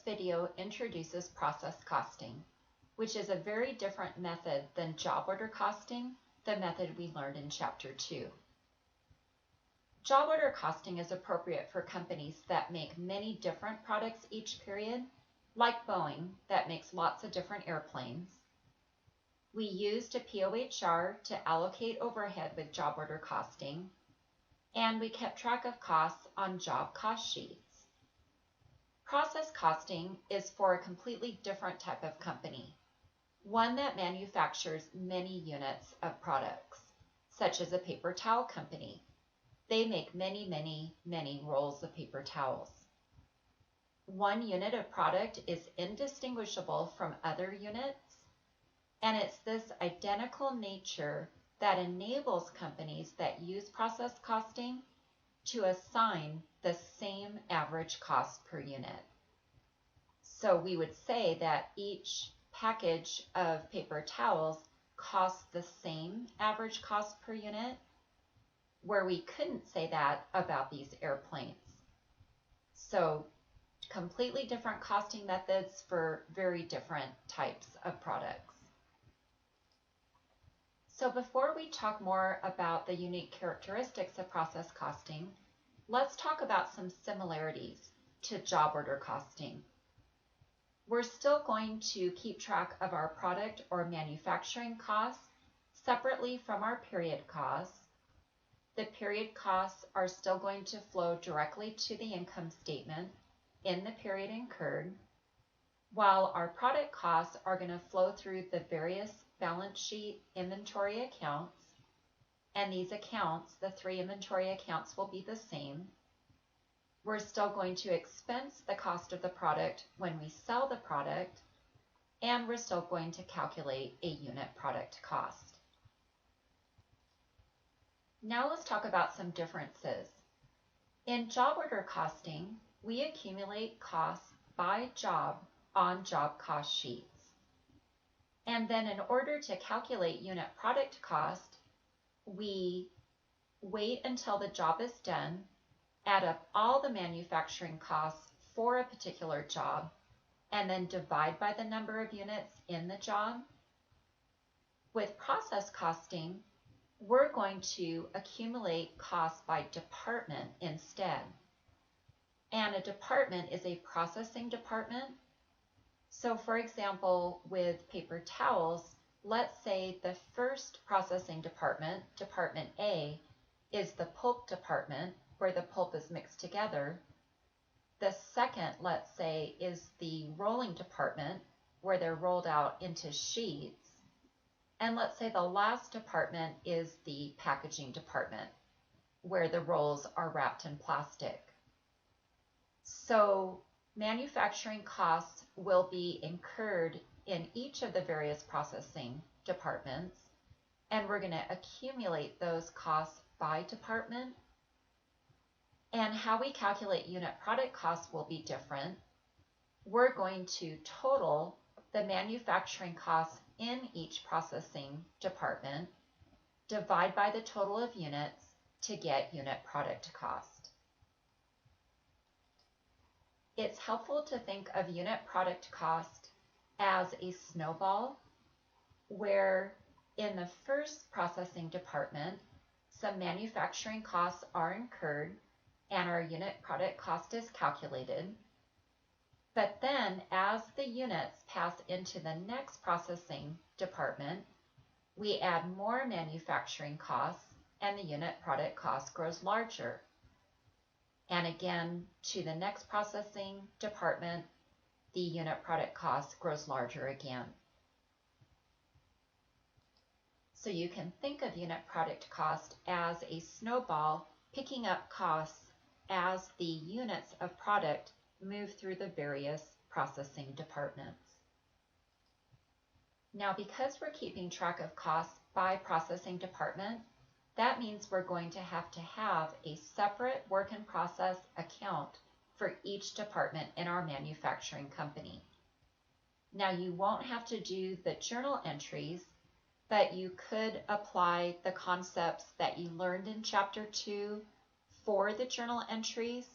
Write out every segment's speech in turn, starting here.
video introduces process costing, which is a very different method than job order costing, the method we learned in Chapter 2. Job order costing is appropriate for companies that make many different products each period, like Boeing, that makes lots of different airplanes. We used a POHR to allocate overhead with job order costing, and we kept track of costs on job cost sheets. Process costing is for a completely different type of company, one that manufactures many units of products, such as a paper towel company. They make many rolls of paper towels. One unit of product is indistinguishable from other units, and it's this identical nature that enables companies that use process costing to assign the same average cost per unit. So we would say that each package of paper towels costs the same average cost per unit, where we couldn't say that about these airplanes. So completely different costing methods for very different types of products. So before we talk more about the unique characteristics of process costing, let's talk about some similarities to job order costing. We're still going to keep track of our product or manufacturing costs separately from our period costs. The period costs are still going to flow directly to the income statement in the period incurred, while our product costs are going to flow through the various balance sheet inventory accounts, and these accounts, the three inventory accounts, will be the same. We're still going to expense the cost of the product when we sell the product, and we're still going to calculate a unit product cost. Now let's talk about some differences. In job order costing, we accumulate costs by job on job cost sheets. And then in order to calculate unit product cost, we wait until the job is done, add up all the manufacturing costs for a particular job, and then divide by the number of units in the job. With process costing, we're going to accumulate costs by department instead. And a department is a processing department. So for example, with paper towels, let's say the first processing department, Department A, is the pulp department, where the pulp is mixed together. The second, let's say, is the rolling department, where they're rolled out into sheets. And let's say the last department is the packaging department, where the rolls are wrapped in plastic. So manufacturing costs will be incurred in each of the various processing departments, and we're going to accumulate those costs by department. And how we calculate unit product costs will be different. We're going to total the manufacturing costs in each processing department, divide by the total of units to get unit product cost. It's helpful to think of unit product cost as a snowball, where in the first processing department, some manufacturing costs are incurred and our unit product cost is calculated. But then as the units pass into the next processing department, we add more manufacturing costs and the unit product cost grows larger. And again, to the next processing department, the unit product cost grows larger again. So you can think of unit product cost as a snowball picking up costs as the units of product move through the various processing departments. Now, because we're keeping track of costs by processing department, that means we're going to have a separate work in process account for each department in our manufacturing company. Now, you won't have to do the journal entries, but you could apply the concepts that you learned in Chapter 2 for the journal entries.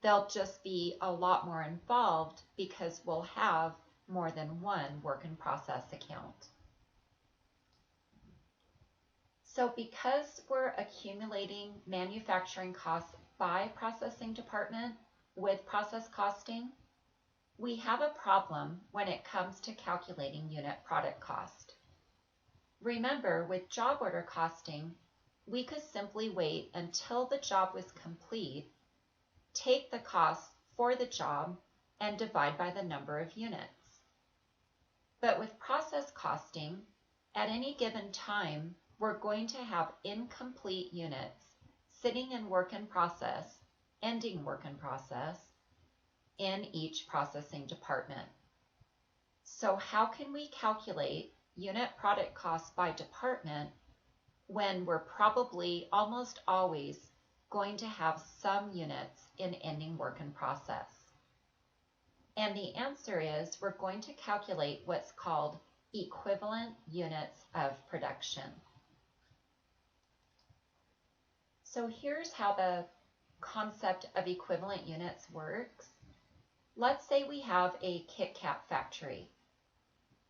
They'll just be a lot more involved because we'll have more than one work in process account. So because we're accumulating manufacturing costs by processing department with process costing, we have a problem when it comes to calculating unit product cost. Remember, with job order costing, we could simply wait until the job was complete, take the cost for the job, and divide by the number of units. But with process costing, at any given time, we're going to have incomplete units sitting in work in process, ending work in process, in each processing department. So how can we calculate unit product cost by department when we're probably almost always going to have some units in ending work in process? And the answer is we're going to calculate what's called equivalent units of production. So here's how the concept of equivalent units works. Let's say we have a Kit Kat factory,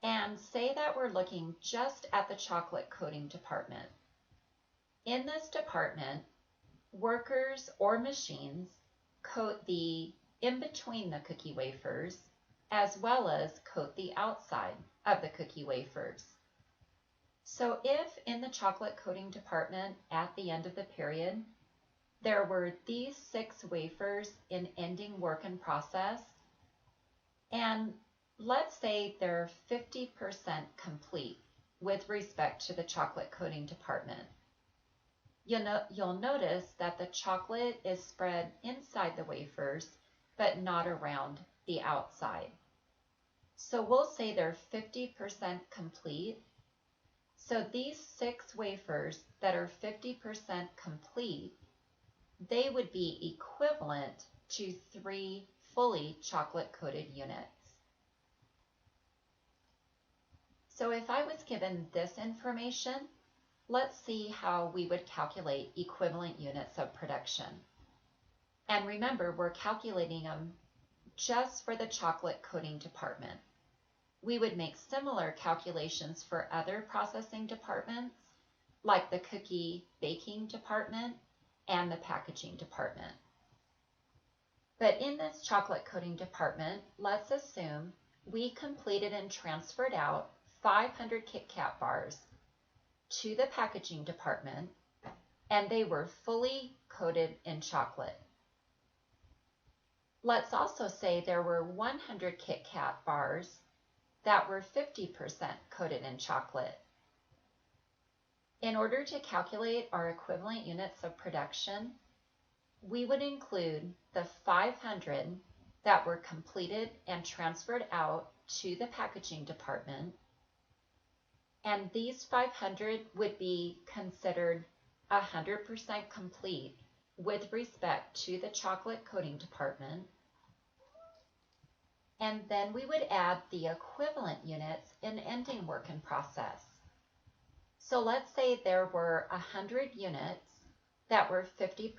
and say that we're looking just at the chocolate coating department. In this department, workers or machines coat the in between the cookie wafers as well as coat the outside of the cookie wafers. So if in the chocolate coating department at the end of the period, there were these 6 wafers in ending work in process, and let's say they're 50% complete with respect to the chocolate coating department, you'll notice that the chocolate is spread inside the wafers, but not around the outside. So we'll say they're 50% complete. So these 6 wafers that are 50% complete, they would be equivalent to 3 fully chocolate coated units. So if I was given this information, let's see how we would calculate equivalent units of production. And remember, we're calculating them just for the chocolate coating department. We would make similar calculations for other processing departments, like the cookie baking department and the packaging department. But in this chocolate coating department, let's assume we completed and transferred out 500 Kit Kat bars to the packaging department, and they were fully coated in chocolate. Let's also say there were 100 Kit Kat bars that were 50% coated in chocolate. In order to calculate our equivalent units of production, we would include the 500 that were completed and transferred out to the packaging department, and these 500 would be considered 100% complete with respect to the chocolate coating department. And then we would add the equivalent units in ending work in process. So let's say there were 100 units that were 50%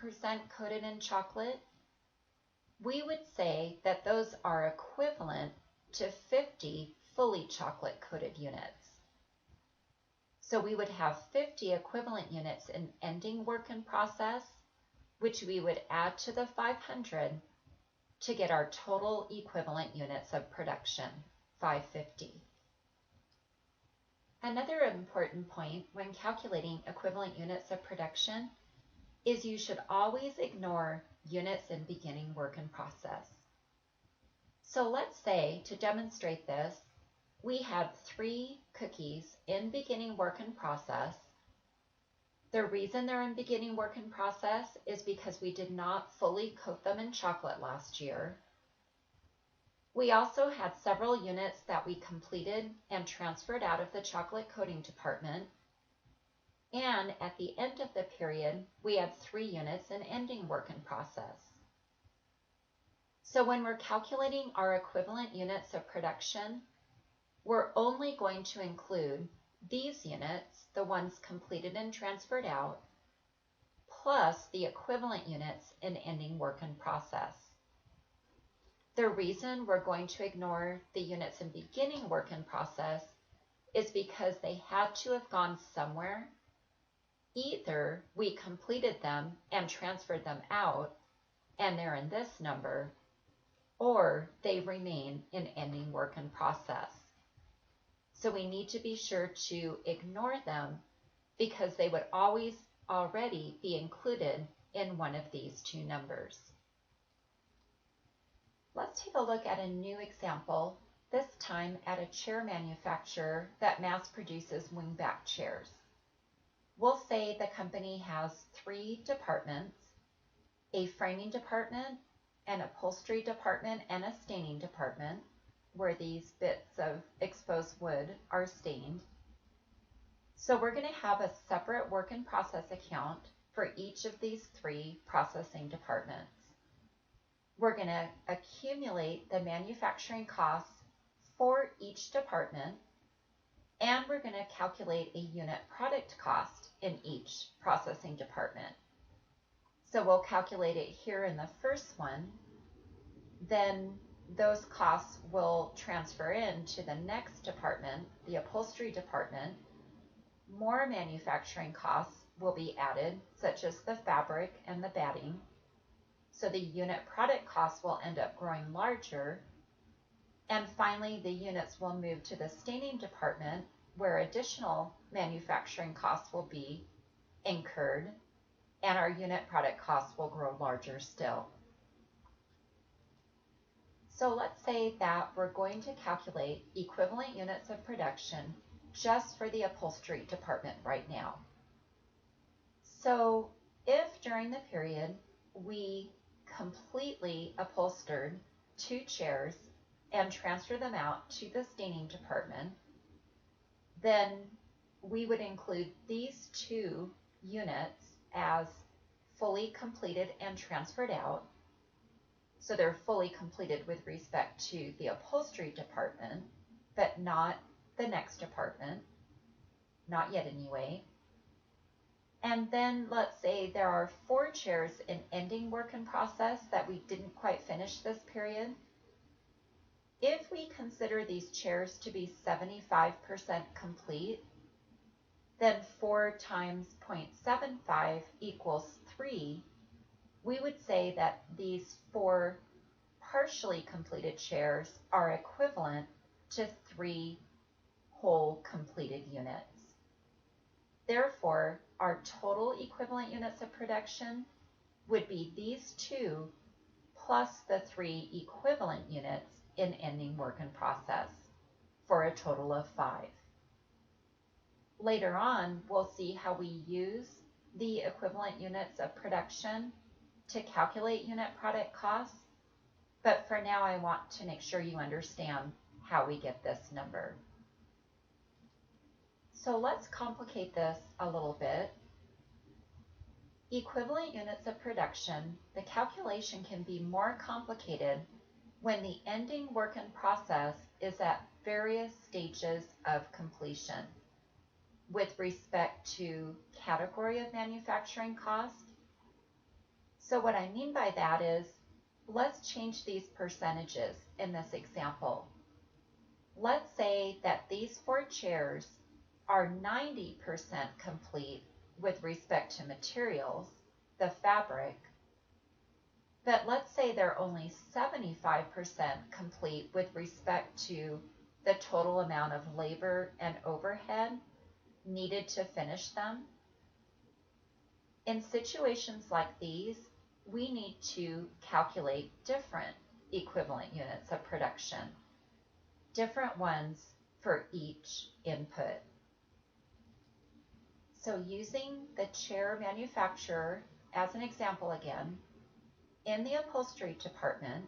coated in chocolate. We would say that those are equivalent to 50 fully chocolate coated units. So we would have 50 equivalent units in ending work in process, which we would add to the 500 to get our total equivalent units of production, 550. Another important point when calculating equivalent units of production is you should always ignore units in beginning work in process. So let's say, to demonstrate this, we had 3 cookies in beginning work in process. The reason they're in beginning work in process is because we did not fully coat them in chocolate last year. We also had several units that we completed and transferred out of the chocolate coating department. And at the end of the period, we had 3 units in ending work in process. So when we're calculating our equivalent units of production, we're only going to include these units, the ones completed and transferred out, plus the equivalent units in ending work in process. The reason we're going to ignore the units in beginning work in process is because they had to have gone somewhere. Either we completed them and transferred them out, and they're in this number, or they remain in ending work in process. So we need to be sure to ignore them because they would always already be included in one of these two numbers. Let's take a look at a new example, this time at a chair manufacturer that mass produces wingback chairs. We'll say the company has 3 departments: a framing department, an upholstery department, and a staining department, where these bits of exposed wood are stained. So we're going to have a separate work in process account for each of these 3 processing departments. We're going to accumulate the manufacturing costs for each department, and we're going to calculate a unit product cost in each processing department. So we'll calculate it here in the first one, then those costs will transfer into the next department, the upholstery department. More manufacturing costs will be added, such as the fabric and the batting. So the unit product costs will end up growing larger. And finally, the units will move to the staining department, where additional manufacturing costs will be incurred, and our unit product costs will grow larger still. So let's say that we're going to calculate equivalent units of production just for the upholstery department right now. So if during the period we completely upholstered 2 chairs and transfer them out to the staining department, then we would include these 2 units as fully completed and transferred out. So they're fully completed with respect to the upholstery department, but not the next department, not yet anyway. And then let's say there are 4 chairs in ending work in process that we didn't quite finish this period. If we consider these chairs to be 75% complete, then 4 times 0.75 equals 3. We would say that these 4 partially completed chairs are equivalent to 3 whole completed units. Therefore, our total equivalent units of production would be these 2 plus the 3 equivalent units in ending work in process, for a total of 5. Later on, we'll see how we use the equivalent units of production to calculate unit product costs, but for now I want to make sure you understand how we get this number. So let's complicate this a little bit. Equivalent units of production, the calculation can be more complicated when the ending work in process is at various stages of completion with respect to category of manufacturing cost. So what I mean by that is, let's change these percentages in this example. Let's say that these 4 chairs are 90% complete with respect to materials, the fabric, but let's say they're only 75% complete with respect to the total amount of labor and overhead needed to finish them. In situations like these, we need to calculate different equivalent units of production, different ones for each input. So using the chair manufacturer as an example again, in the upholstery department,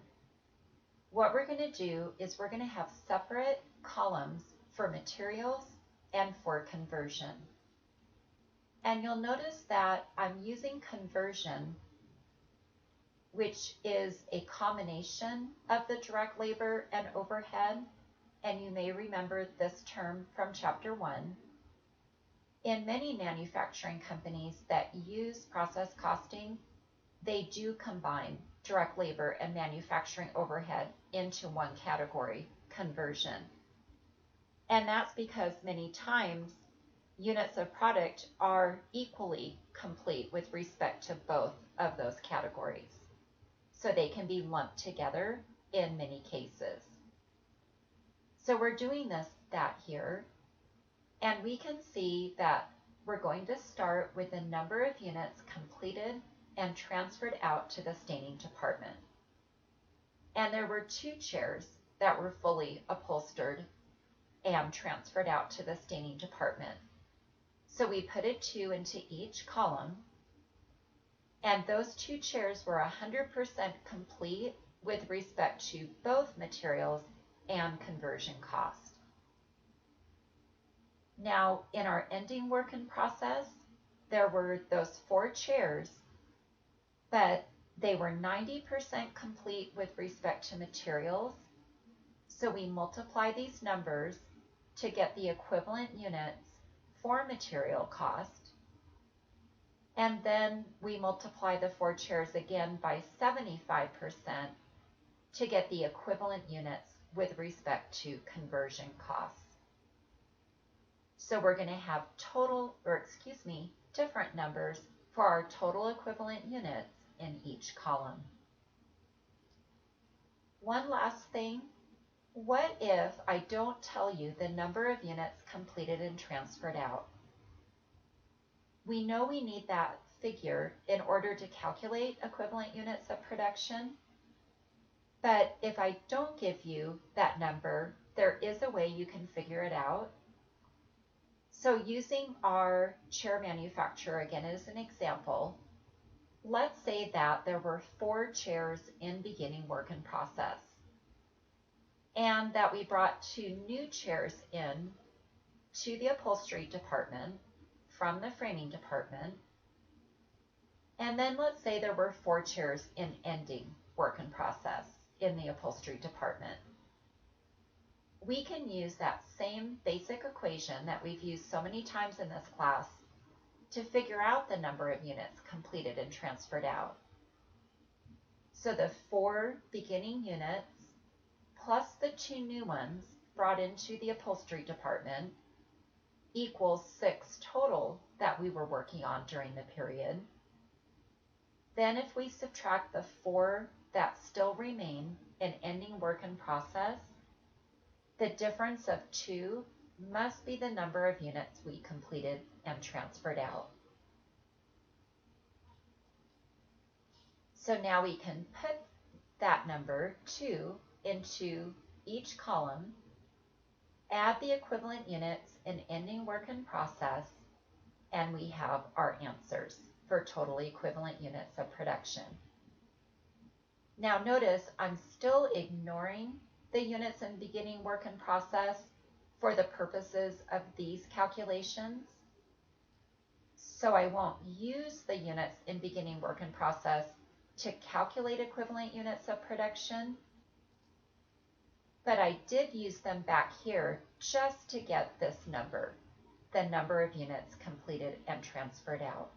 what we're going to do is we're going to have separate columns for materials and for conversion. And you'll notice that I'm using conversion, which is a combination of the direct labor and overhead, and you may remember this term from chapter 1. In many manufacturing companies that use process costing, they do combine direct labor and manufacturing overhead into one category, conversion. And that's because many times units of product are equally complete with respect to both of those categories. So they can be lumped together in many cases. So we're doing that here, and we can see that we're going to start with the number of units completed and transferred out to the staining department. And there were 2 chairs that were fully upholstered and transferred out to the staining department. So we put a 2 into each column, and those 2 chairs were 100% complete with respect to both materials and conversion cost. Now, in our ending work in process, there were those 4 chairs, but they were 90% complete with respect to materials. So we multiply these numbers to get the equivalent units for material cost. And then we multiply the 4 chairs again by 75% to get the equivalent units with respect to conversion costs. So we're going to have different numbers for our total equivalent units in each column. One last thing, what if I don't tell you the number of units completed and transferred out? We know we need that figure in order to calculate equivalent units of production, but if I don't give you that number, there is a way you can figure it out. So using our chair manufacturer again as an example, let's say that there were 4 chairs in beginning work in process, and that we brought 2 new chairs in to the upholstery department from the framing department. And then let's say there were 4 chairs in ending work in process in the upholstery department. We can use that same basic equation that we've used so many times in this class to figure out the number of units completed and transferred out. So the 4 beginning units plus the 2 new ones brought into the upholstery department equals 6 total that we were working on during the period. Then if we subtract the 4 that still remain in ending work in process, the difference of 2 must be the number of units we completed and transferred out. So now we can put that number 2 into each column, add the equivalent units in ending work in process, and we have our answers for total equivalent units of production. Now notice I'm still ignoring the units in beginning work in process for the purposes of these calculations. So I won't use the units in beginning work in process to calculate equivalent units of production, but I did use them back here just to get this number, the number of units completed and transferred out.